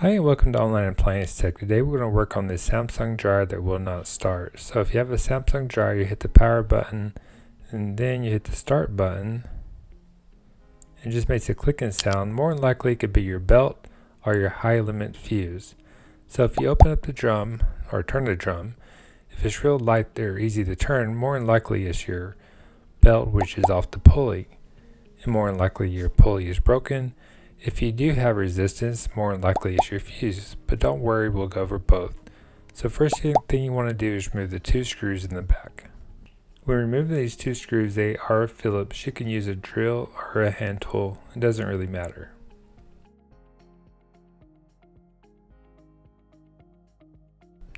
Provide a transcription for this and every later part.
Hi and welcome to Online Appliance Tech. Today we're going to work on the Samsung dryer that will not start. So if you have a Samsung dryer, you hit the power button and then you hit the start button. It just makes a clicking sound. More than likely it could be your belt or your high limit fuse. So if you open up the drum or turn the drum, if it's real light or easy to turn, more than likely it's your belt which is off the pulley. And more than likely your pulley is broken. If you do have resistance, more than likely it's your fuse, but don't worry, we'll go over both. So first thing you want to do is remove the two screws in the back. When removing these two screws, they are Phillips. You can use a drill or a hand tool, it doesn't really matter.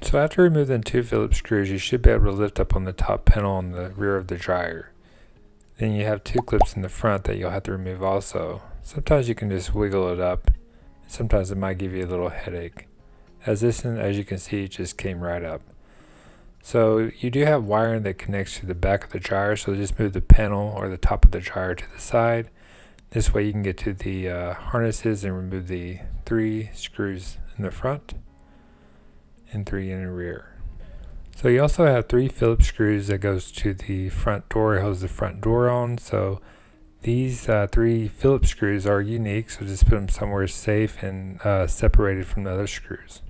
So after removing two Phillips screws, you should be able to lift up on the top panel on the rear of the dryer. Then you have two clips in the front that you'll have to remove also. Sometimes you can just wiggle it up, and sometimes it might give you a little headache. As this one, as you can see, it just came right up. So you do have wiring that connects to the back of the dryer, so just move the panel or the top of the dryer to the side. This way you can get to the harnesses and remove the 3 screws in the front and 3 in the rear. So you also have 3 Phillips screws that goes to the front door. It holds the front door on. So these 3 Phillips screws are unique, so just put them somewhere safe and separated from the other screws.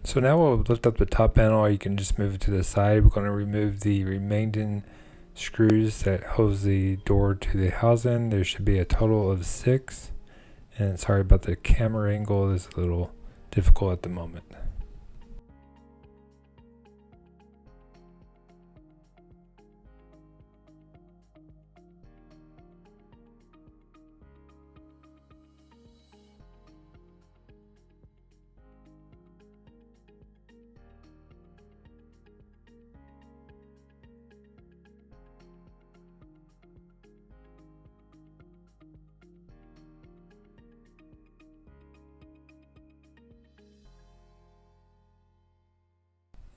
So now we'll lift up the top panel, or you can just move it to the side. We're going to remove the remaining screws that holds the door to the housing. There should be a total of 6. And sorry about the camera angle, it's a little difficult at the moment.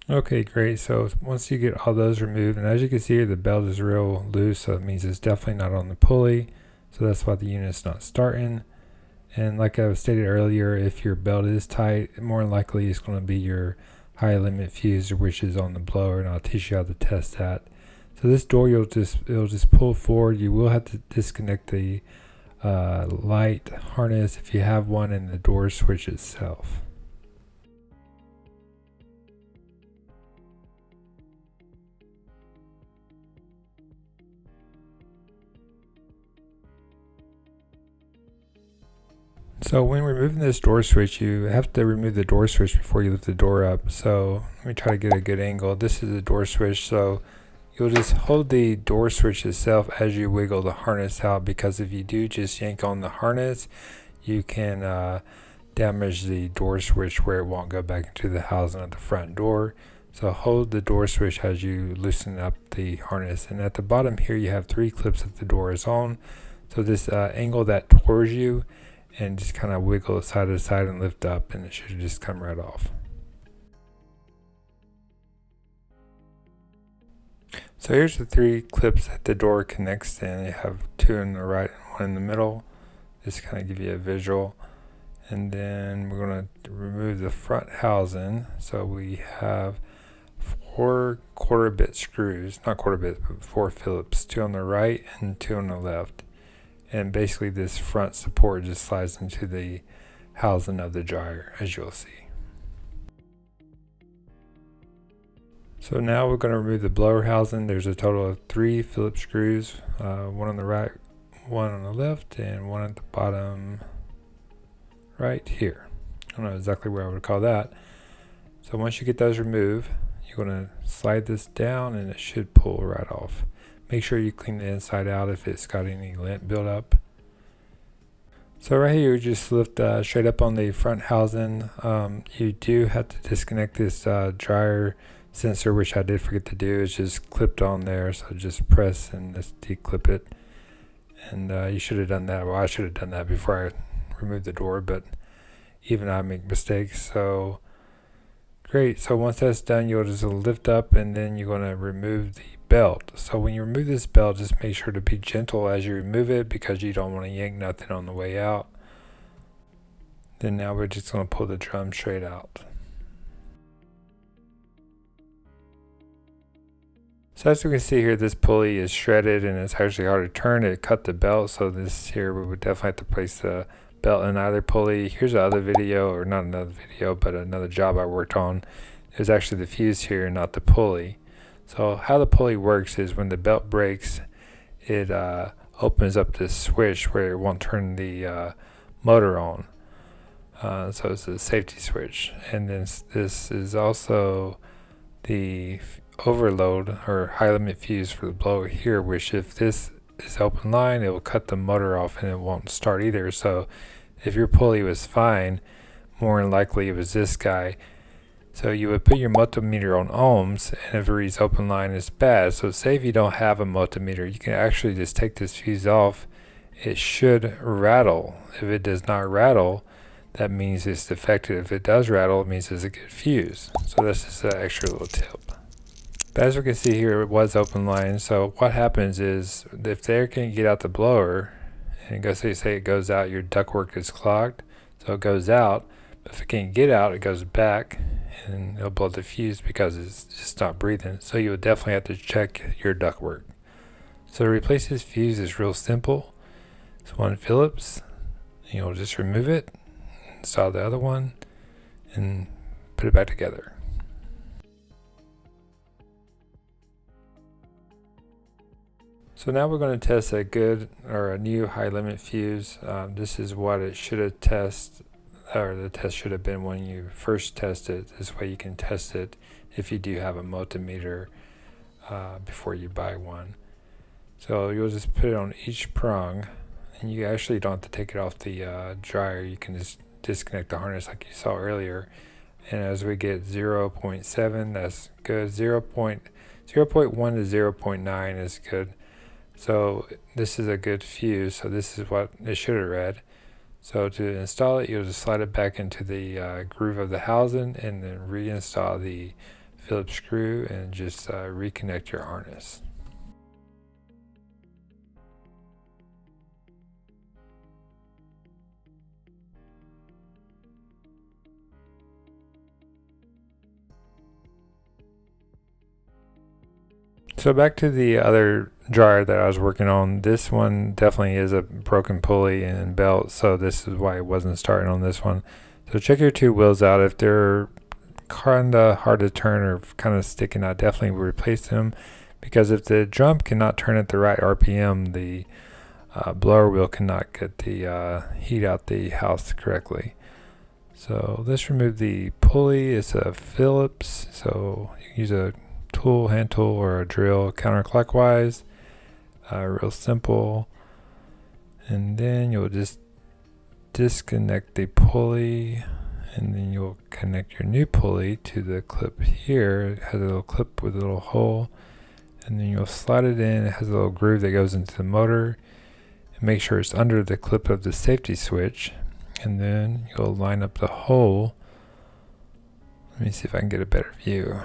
Okay, great. So once you get all those removed, and as you can see here, the belt is real loose, so it means it's definitely not on the pulley. So that's why the unit's not starting. And like I stated earlier, if your belt is tight, more than likely it's going to be your high limit fuse, which is on the blower, and I'll teach you how to test that. So this door, it'll just pull forward. You will have to disconnect the light harness if you have one, and the door switch itself. So when removing this door switch, you have to remove the door switch before you lift the door up. So let me try to get a good angle. This is the door switch, so you'll just hold the door switch itself as you wiggle the harness out, because if you do just yank on the harness, you can damage the door switch where it won't go back into the housing of the front door. So hold the door switch as you loosen up the harness. And at the bottom here, you have 3 clips that the door is on. So just angle that towards you and just kind of wiggle it side to side and lift up, and it should just come right off. So here's the 3 clips that the door connects in. You have 2 in the right and 1 in the middle. Just kind of give you a visual. And then we're going to remove the front housing. So we have 4 quarter bit screws, not quarter bit, but 4 Phillips, 2 on the right and 2 on the left. And basically this front support just slides into the housing of the dryer, as you'll see. So now we're going to remove the blower housing. There's a total of 3 Phillips screws, 1 on the right, 1 on the left, and 1 at the bottom right here. I don't know exactly where I would call that. So once you get those removed, you're going to slide this down and it should pull right off. Make sure you clean the inside out if it's got any lint buildup. So right here, you just lift straight up on the front housing. You do have to disconnect this dryer sensor, which I did forget to do. It's just clipped on there, so just press and just declip it. And you should have done that. Well, I should have done that before I removed the door, but even I make mistakes. So Great, so once that's done, you'll just lift up and then you're going to remove the belt. So when you remove this belt, just make sure to be gentle as you remove it because you don't want to yank nothing on the way out. Then now we're just going to pull the drum straight out. So as you can see here, this pulley is shredded and it's actually hard to turn. It cut the belt, so this here we would definitely have to place the belt in either pulley. Here's another video, or not another video, but another job I worked on. There's actually the fuse here, not the pulley. So how the pulley works is when the belt breaks, it opens up this switch where it won't turn the motor on. So it's a safety switch. And then this is also the overload or high limit fuse for the blower here, which if this is open line, it will cut the motor off and it won't start either. So if your pulley was fine, more than likely it was this guy. So you would put your multimeter on ohms, and if it reads open line, it's bad. So say if you don't have a multimeter, you can actually just take this fuse off. It should rattle. If it does not rattle, that means it's defective. If it does rattle, it means it's a good fuse. So this is an extra little tip. But as we can see here, it was open line. So what happens is if the air can't get out the blower, and go say it goes out, your ductwork is clogged, so it goes out. But if it can't get out, it goes back, and it'll blow the fuse because it's just not breathing. So you would definitely have to check your ductwork. So to replace this fuse is real simple. It's one Phillips. You'll just remove it, install the other one, and put it back together. So now we're going to test a new high limit fuse. This is what it should have tested, or the test should have been when you first test it. This way you can test it if you do have a multimeter before you buy one. So you'll just put it on each prong, and you actually don't have to take it off the dryer. You can just disconnect the harness like you saw earlier. And as we get 0.7, that's good. 0.1 to 0.9 is good. So this is a good fuse, so this is what it should have read. So to install it, you'll just slide it back into the groove of the housing and then reinstall the Phillips screw and just reconnect your harness. So back to the other dryer that I was working on. This one definitely is a broken pulley and belt, so this is why it wasn't starting on this one. So check your two wheels out. If they're kind of hard to turn or kind of sticking out, definitely replace them, because if the drum cannot turn at the right RPM, the blower wheel cannot get the heat out the house correctly. So let's remove the pulley. It's a Phillips, so you can use a hand tool or a drill counterclockwise. Real simple. And then you'll just disconnect the pulley, and then you'll connect your new pulley to the clip here. It has a little clip with a little hole, and then you'll slide it in. It has a little groove that goes into the motor, and make sure it's under the clip of the safety switch, and then you'll line up the hole. Let me see if I can get a better view.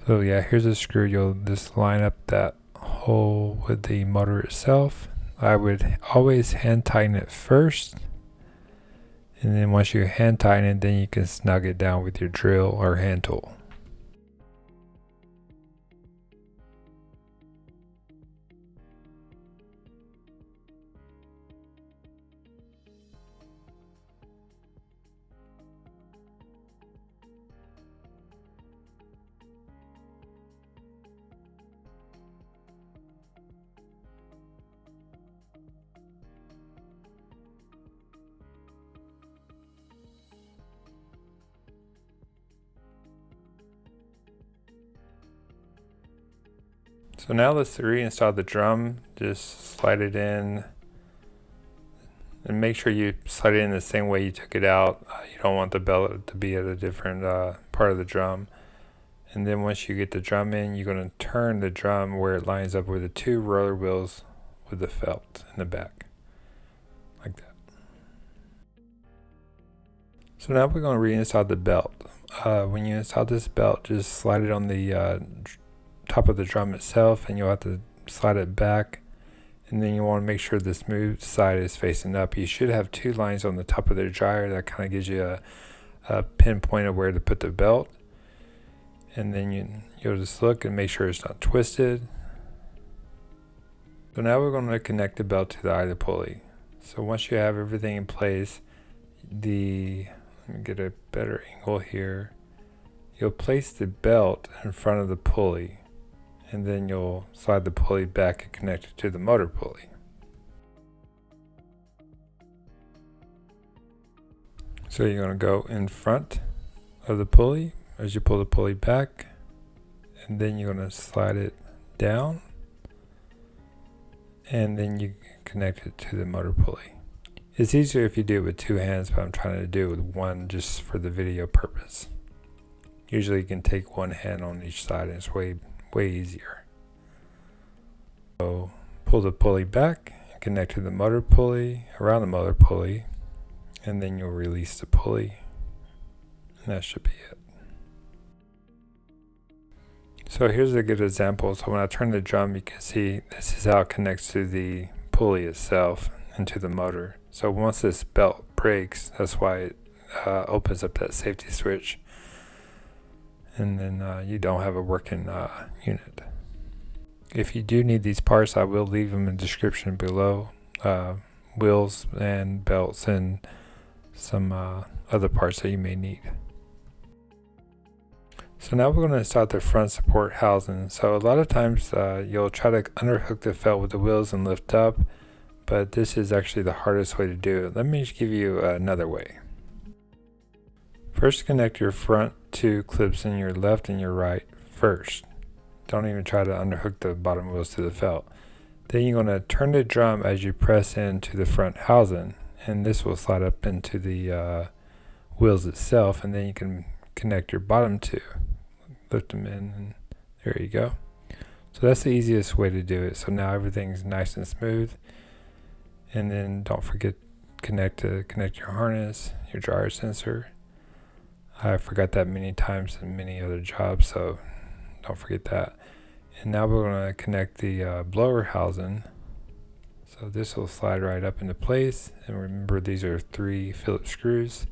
So yeah, here's a screw. You'll just line up that hole with the motor itself. I would always hand tighten it first, and then once you hand tighten it, then you can snug it down with your drill or hand tool. So now let's reinstall the drum. Just slide it in, and make sure you slide it in the same way you took it out. You don't want the belt to be at a different part of the drum. And then once you get the drum in, you're going to turn the drum where it lines up with the two roller wheels with the felt in the back, like that. So now we're going to reinstall the belt. When you install this belt, just slide it on the top of the drum itself, and you'll have to slide it back, and then you want to make sure the smooth side is facing up. You should have two lines on the top of the dryer that kind of gives you a pinpoint of where to put the belt, and then you'll just look and make sure it's not twisted. So now we're going to connect the belt to the idler pulley. So once you have everything in place, let me get a better angle here. You'll place the belt in front of the pulley, and then you'll slide the pulley back and connect it to the motor pulley. So you're going to go in front of the pulley as you pull the pulley back, and then you're going to slide it down, and then you connect it to the motor pulley. It's easier if you do it with two hands, but I'm trying to do it with one just for the video purpose. Usually you can take one hand on each side and it's way easier. So pull the pulley back and connect to the motor pulley, around the motor pulley, and then you'll release the pulley, and that should be it. So here's a good example. So when I turn the drum, you can see this is how it connects to the pulley itself and to the motor. So once this belt breaks, that's why it opens up that safety switch, and then you don't have a working unit. If you do need these parts, I will leave them in the description below. Wheels and belts and some other parts that you may need. So now we're going to start the front support housing. So a lot of times you'll try to underhook the felt with the wheels and lift up, but this is actually the hardest way to do it. Let me just give you another way. First, connect your front two clips in your left and your right first. Don't even try to underhook the bottom wheels to the felt. Then you're going to turn the drum as you press into the front housing, and this will slide up into the wheels itself, and then you can connect your bottom two. Lift them in, and there you go. So that's the easiest way to do it. So now everything's nice and smooth. And then don't forget connect your harness, your dryer sensor. I forgot that many times in many other jobs, so don't forget that. And now we're going to connect the blower housing. So this will slide right up into place. And remember, these are 3 Phillips screws.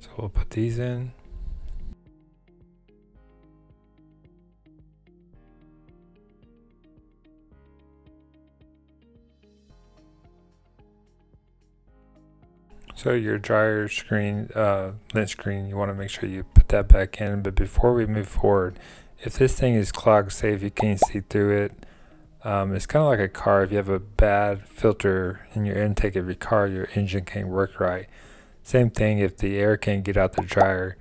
So we'll put these in. So your dryer screen, lint screen, you want to make sure you put that back in. But before we move forward, if this thing is clogged, say if you can't see through it, it's kind of like a car. If you have a bad filter in your intake of your car, your engine can't work right. Same thing, if the air can't get out the dryer,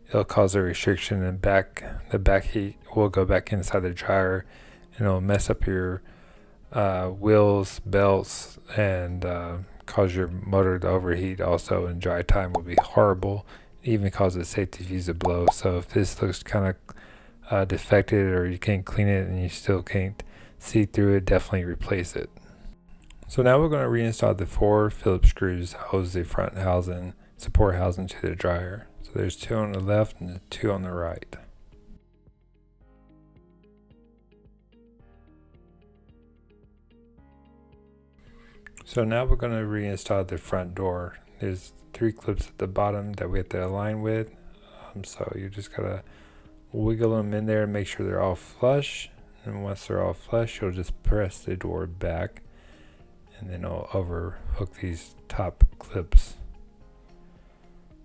it'll cause a restriction, and the back heat will go back inside the dryer, and it'll mess up your wheels, belts, and cause your motor to overheat also, and dry time will be horrible. It even cause the safety fuse to blow. So if this looks kind of defected, or you can't clean it and you still can't see through it, definitely replace it. So now we're going to reinstall the 4 Phillips screws that holds the front housing, support housing to the dryer. So there's 2 on the left and 2 on the right. So now we're going to reinstall the front door. There's 3 clips at the bottom that we have to align with. So you just got to wiggle them in there and make sure they're all flush. And once they're all flush, you'll just press the door back, and then it'll overhook these top clips.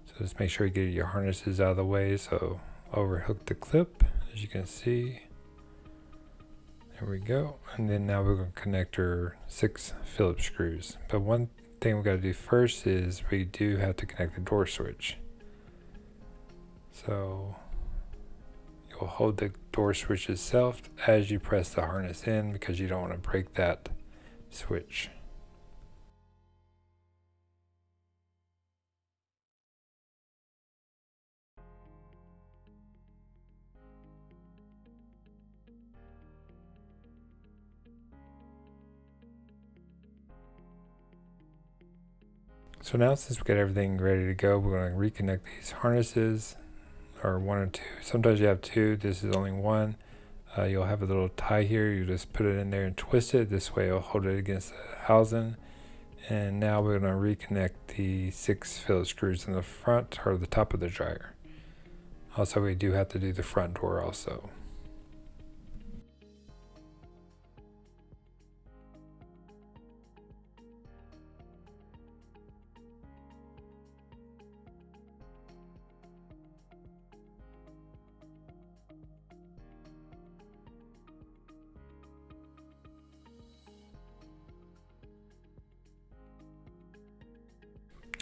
So just make sure you get your harnesses out of the way. So overhook the clip, as you can see. There we go. And then now we're going to connect our 6 Phillips screws. But one thing we got to do first is we do have to connect the door switch. So you'll hold the door switch itself as you press the harness in, because you don't want to break that switch. So now since we got everything ready to go, we're going to reconnect these harnesses, or one or two. Sometimes you have two, this is only one. You'll have a little tie here, you just put it in there and twist it. This way it'll hold it against the housing. And now we're going to reconnect the 6 Phillips screws in the front or the top of the dryer. Also, we do have to do the front door also.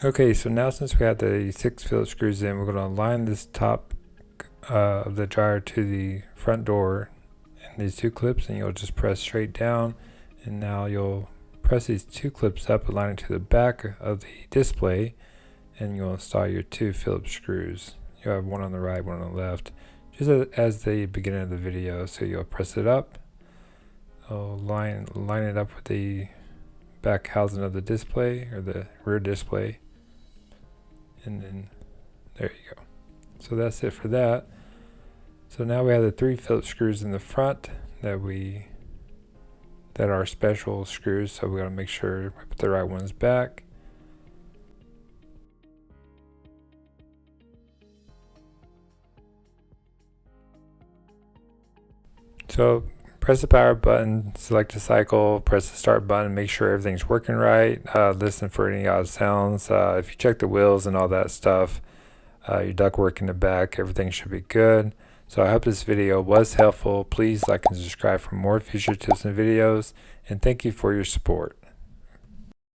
Okay, so now since we have the 6 Phillips screws in, we're going to align this top of the dryer to the front door and these 2 clips, and you'll just press straight down. And now you'll press these 2 clips up, aligning to the back of the display, and you'll install your 2 Phillips screws. You'll have one on the right, one on the left, just as the beginning of the video. So you'll press it up, line it up with the back housing of the display, or the rear display, and then there you go. So that's it for that. So now we have the 3 Phillips screws in the front that are special screws, so we got to make sure we put the right ones back. So press the power button, select a cycle, press the start button, make sure everything's working right. Listen for any odd sounds. If you check the wheels and all that stuff, your ductwork in the back, everything should be good. So I hope this video was helpful. Please like and subscribe for more future tips and videos, and thank you for your support.